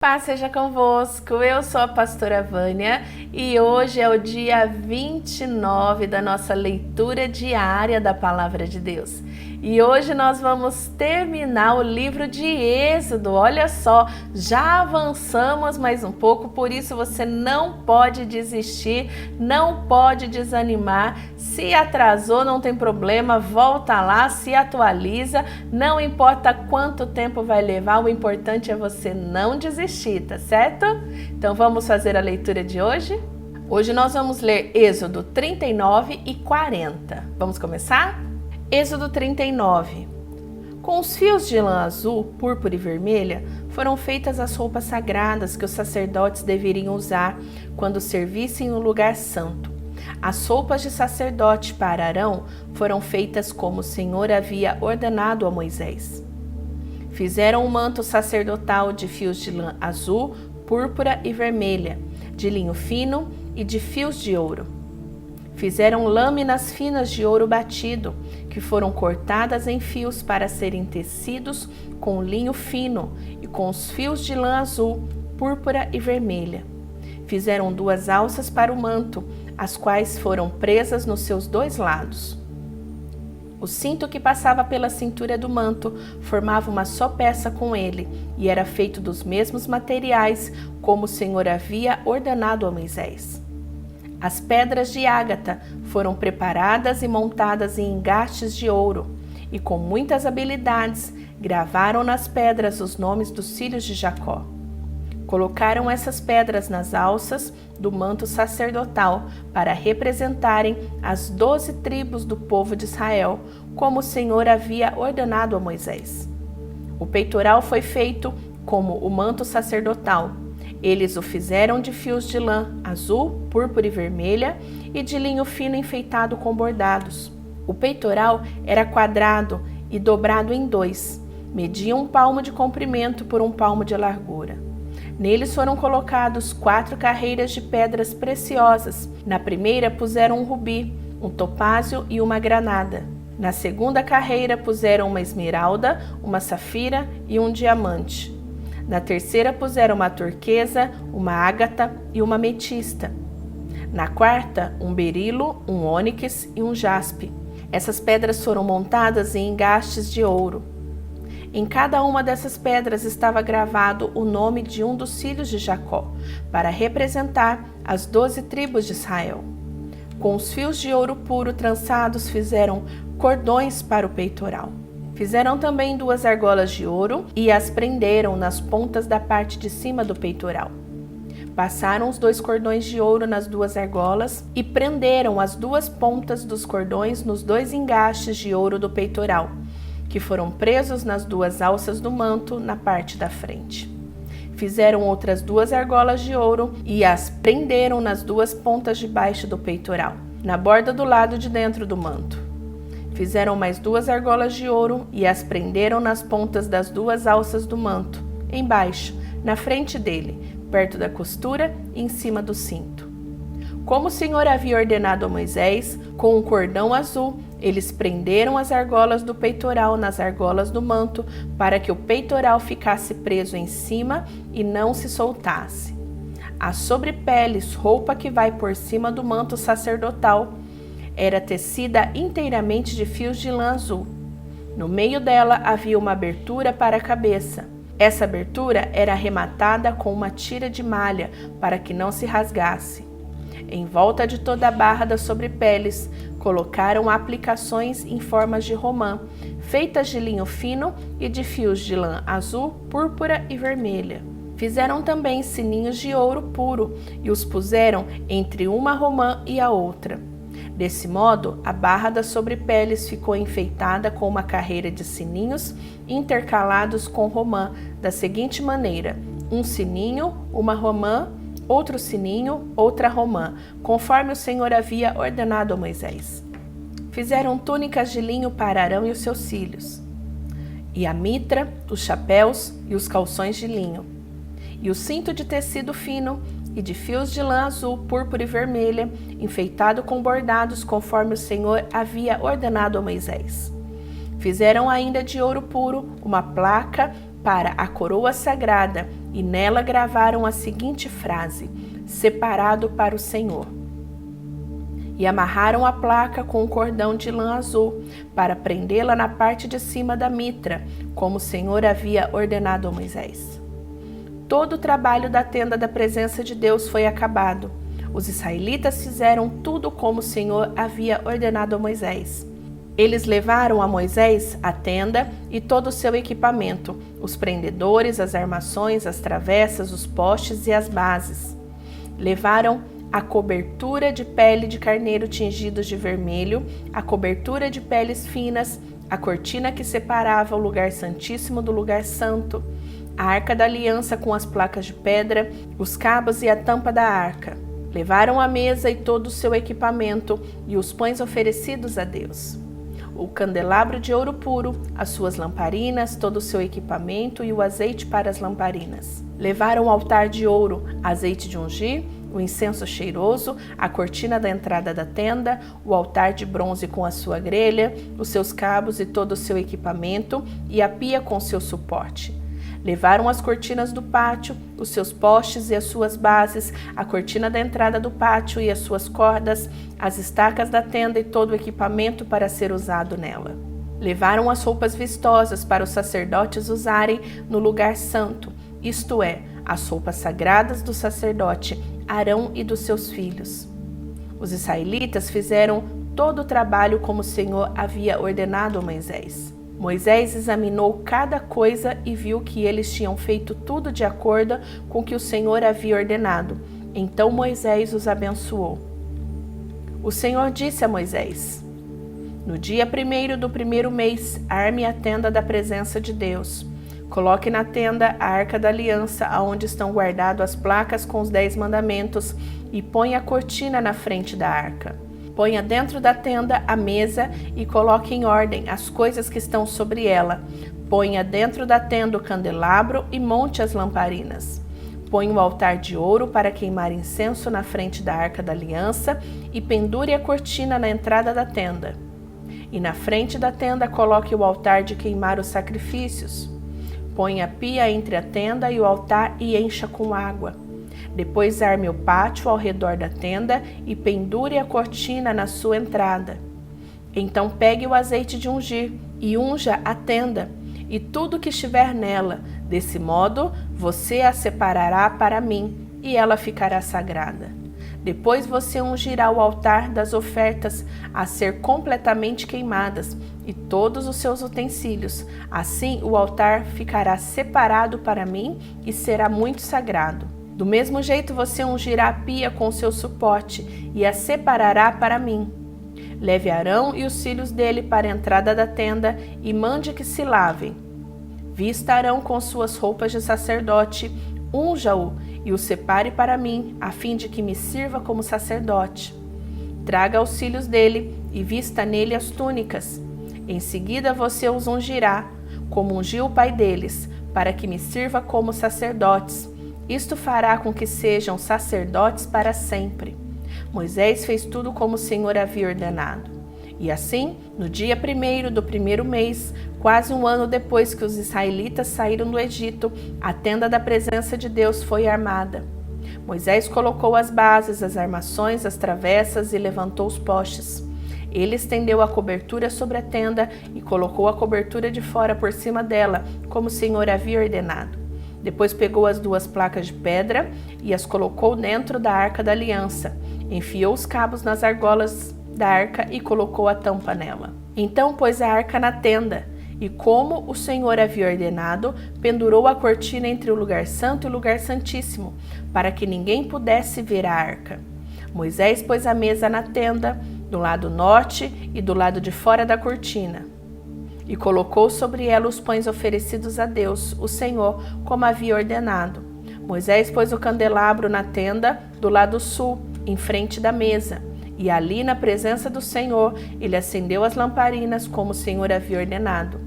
Paz seja convosco, eu sou a pastora Vânia e hoje é o dia 29 da nossa leitura diária da Palavra de Deus. E hoje nós vamos terminar o livro de Êxodo. Olha só, já avançamos mais um pouco, por isso você não pode desistir, não pode desanimar. Se atrasou, não tem problema, volta lá, se atualiza, não importa quanto tempo vai levar, o importante é você não desistir, tá certo? Então vamos fazer a leitura de hoje? Hoje nós vamos ler Êxodo 39 e 40. Vamos começar? Êxodo 39. Com os fios de lã azul, púrpura e vermelha, foram feitas as roupas sagradas que os sacerdotes deveriam usar quando servissem no lugar santo. As roupas de sacerdote para Arão foram feitas como o Senhor havia ordenado a Moisés. Fizeram um manto sacerdotal de fios de lã azul, púrpura e vermelha, de linho fino e de fios de ouro. Fizeram lâminas finas de ouro batido, que foram cortadas em fios para serem tecidos com linho fino e com os fios de lã azul, púrpura e vermelha. Fizeram 2 alças para o manto, as quais foram presas nos seus 2 lados. O cinto que passava pela cintura do manto formava uma só peça com ele e era feito dos mesmos materiais como o Senhor havia ordenado a Moisés. As pedras de ágata foram preparadas e montadas em engastes de ouro, e com muitas habilidades gravaram nas pedras os nomes dos filhos de Jacó. Colocaram essas pedras nas alças do manto sacerdotal para representarem as 12 tribos do povo de Israel, como o Senhor havia ordenado a Moisés. O peitoral foi feito como o manto sacerdotal. Eles o fizeram de fios de lã azul, púrpura e vermelha e de linho fino enfeitado com bordados. O peitoral era quadrado e dobrado em 2, media 1 palmo de comprimento por 1 palmo de largura. Neles foram colocados 4 carreiras de pedras preciosas. Na primeira puseram um rubi, um topázio e uma granada. Na segunda carreira puseram uma esmeralda, uma safira e um diamante. Na terceira puseram uma turquesa, uma ágata e uma ametista. Na quarta, um berilo, um ônix e um jaspe. Essas pedras foram montadas em engastes de ouro. Em cada uma dessas pedras estava gravado o nome de um dos filhos de Jacó, para representar as 12 tribos de Israel. Com os fios de ouro puro trançados fizeram cordões para o peitoral. Fizeram também 2 argolas de ouro e as prenderam nas pontas da parte de cima do peitoral. Passaram os 2 cordões de ouro nas 2 argolas e prenderam as 2 pontas dos cordões nos 2 engastes de ouro do peitoral, que foram presos nas 2 alças do manto na parte da frente. Fizeram outras 2 argolas de ouro e as prenderam nas 2 pontas de baixo do peitoral, na borda do lado de dentro do manto. Fizeram mais 2 argolas de ouro e as prenderam nas pontas das 2 alças do manto, embaixo, na frente dele, perto da costura e em cima do cinto. Como o Senhor havia ordenado a Moisés, com um cordão azul, eles prenderam as argolas do peitoral nas argolas do manto, para que o peitoral ficasse preso em cima e não se soltasse. A sobrepeles, roupa que vai por cima do manto sacerdotal, era tecida inteiramente de fios de lã azul. No meio dela havia uma abertura para a cabeça. Essa abertura era arrematada com uma tira de malha para que não se rasgasse. Em volta de toda a barra das sobrepeles, colocaram aplicações em formas de romã, feitas de linho fino e de fios de lã azul, púrpura e vermelha. Fizeram também sininhos de ouro puro e os puseram entre uma romã e a outra. Desse modo, a barra das sobrepeles ficou enfeitada com uma carreira de sininhos intercalados com romã, da seguinte maneira: um sininho, uma romã, outro sininho, outra romã, conforme o Senhor havia ordenado a Moisés. Fizeram túnicas de linho para Arão e os seus filhos, e a mitra, os chapéus e os calções de linho, e o cinto de tecido fino e de fios de lã azul, púrpura e vermelha, enfeitado com bordados conforme o Senhor havia ordenado a Moisés. Fizeram ainda de ouro puro uma placa para a coroa sagrada e nela gravaram a seguinte frase: separado para o Senhor. E amarraram a placa com um cordão de lã azul, para prendê-la na parte de cima da mitra, como o Senhor havia ordenado a Moisés. Todo o trabalho da tenda da presença de Deus foi acabado. Os israelitas fizeram tudo como o Senhor havia ordenado a Moisés. Eles levaram a Moisés a tenda e todo o seu equipamento, os prendedores, as armações, as travessas, os postes e as bases. Levaram a cobertura de pele de carneiro tingidos de vermelho, a cobertura de peles finas, a cortina que separava o lugar santíssimo do lugar santo, a arca da aliança com as placas de pedra, os cabos e a tampa da arca. Levaram a mesa e todo o seu equipamento e os pães oferecidos a Deus. O candelabro de ouro puro, as suas lamparinas, todo o seu equipamento e o azeite para as lamparinas. Levaram o altar de ouro, azeite de ungir, o incenso cheiroso, a cortina da entrada da tenda, o altar de bronze com a sua grelha, os seus cabos e todo o seu equipamento e a pia com seu suporte. Levaram as cortinas do pátio, os seus postes e as suas bases, a cortina da entrada do pátio e as suas cordas, as estacas da tenda e todo o equipamento para ser usado nela. Levaram as roupas vistosas para os sacerdotes usarem no lugar santo, isto é, as roupas sagradas do sacerdote Arão e dos seus filhos. Os israelitas fizeram todo o trabalho como o Senhor havia ordenado a Moisés. Moisés examinou cada coisa e viu que eles tinham feito tudo de acordo com o que o Senhor havia ordenado. Então Moisés os abençoou. O Senhor disse a Moisés: no dia 1º do 1º mês, arme a tenda da presença de Deus. Coloque na tenda a arca da aliança, aonde estão guardadas as placas com os 10 mandamentos, e ponha a cortina na frente da arca. Ponha dentro da tenda a mesa e coloque em ordem as coisas que estão sobre ela. Ponha dentro da tenda o candelabro e monte as lamparinas. Ponha o altar de ouro para queimar incenso na frente da arca da aliança e pendure a cortina na entrada da tenda. E na frente da tenda coloque o altar de queimar os sacrifícios. Ponha a pia entre a tenda e o altar e encha com água. Depois arme o pátio ao redor da tenda e pendure a cortina na sua entrada. Então pegue o azeite de ungir e unja a tenda e tudo que estiver nela. Desse modo, você a separará para mim e ela ficará sagrada. Depois você ungirá o altar das ofertas a ser completamente queimadas e todos os seus utensílios. Assim o altar ficará separado para mim e será muito sagrado. Do mesmo jeito você ungirá a pia com seu suporte e a separará para mim. Leve Arão e os filhos dele para a entrada da tenda e mande que se lavem. Vista Arão com suas roupas de sacerdote, unja-o e o separe para mim, a fim de que me sirva como sacerdote. Traga os filhos dele e vista nele as túnicas. Em seguida você os ungirá, como ungiu o pai deles, para que me sirva como sacerdotes. Isto fará com que sejam sacerdotes para sempre. Moisés fez tudo como o Senhor havia ordenado. E assim, no dia 1º do 1º mês, quase um ano depois que os israelitas saíram do Egito, a tenda da presença de Deus foi armada. Moisés colocou as bases, as armações, as travessas e levantou os postes. Ele estendeu a cobertura sobre a tenda e colocou a cobertura de fora por cima dela, como o Senhor havia ordenado. Depois pegou as 2 placas de pedra e as colocou dentro da arca da aliança. Enfiou os cabos nas argolas da arca e colocou a tampa nela. Então pôs a arca na tenda e, como o Senhor havia ordenado, pendurou a cortina entre o lugar santo e o lugar santíssimo, para que ninguém pudesse ver a arca. Moisés pôs a mesa na tenda, do lado norte e do lado de fora da cortina, e colocou sobre ela os pães oferecidos a Deus, o Senhor, como havia ordenado. Moisés pôs o candelabro na tenda do lado sul, em frente da mesa, e ali, na presença do Senhor, ele acendeu as lamparinas, como o Senhor havia ordenado.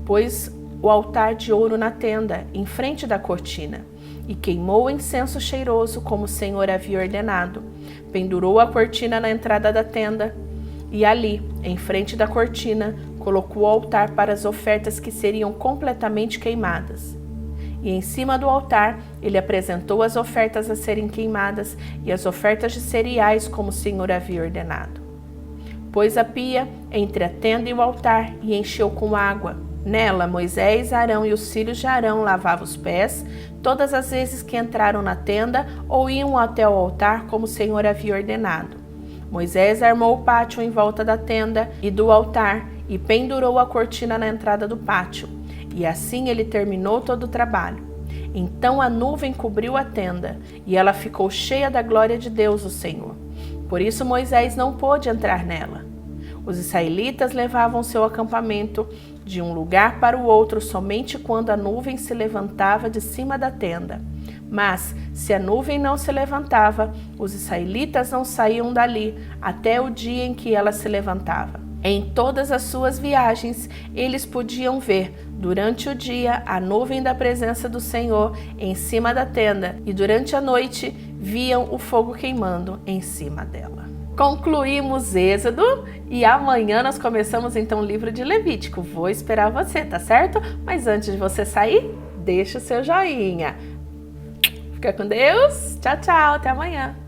Pôs o altar de ouro na tenda, em frente da cortina, e queimou o incenso cheiroso, como o Senhor havia ordenado. Pendurou a cortina na entrada da tenda, e ali, em frente da cortina, colocou o altar para as ofertas que seriam completamente queimadas. e em cima do altar ele apresentou as ofertas a serem queimadas e as ofertas de cereais como o Senhor havia ordenado. Pôs a pia entre a tenda e o altar e encheu com água. Nela, Moisés, Arão e os filhos de Arão lavavam os pés todas as vezes que entraram na tenda ou iam até o altar como o Senhor havia ordenado. Moisés armou o pátio em volta da tenda e do altar e pendurou a cortina na entrada do pátio. E assim ele terminou todo o trabalho. Então a nuvem cobriu a tenda e ela ficou cheia da glória de Deus, o Senhor. Por isso Moisés não pôde entrar nela. Os israelitas levavam seu acampamento de um lugar para o outro somente quando a nuvem se levantava de cima da tenda. Mas, se a nuvem não se levantava, os israelitas não saíam dali até o dia em que ela se levantava. Em todas as suas viagens, eles podiam ver, durante o dia, a nuvem da presença do Senhor em cima da tenda, e durante a noite, viam o fogo queimando em cima dela. Concluímos Êxodo e amanhã nós começamos então o livro de Levítico. Vou esperar você, tá certo? Mas antes de você sair, deixa o seu joinha. Fica com Deus. Tchau, tchau. Até amanhã.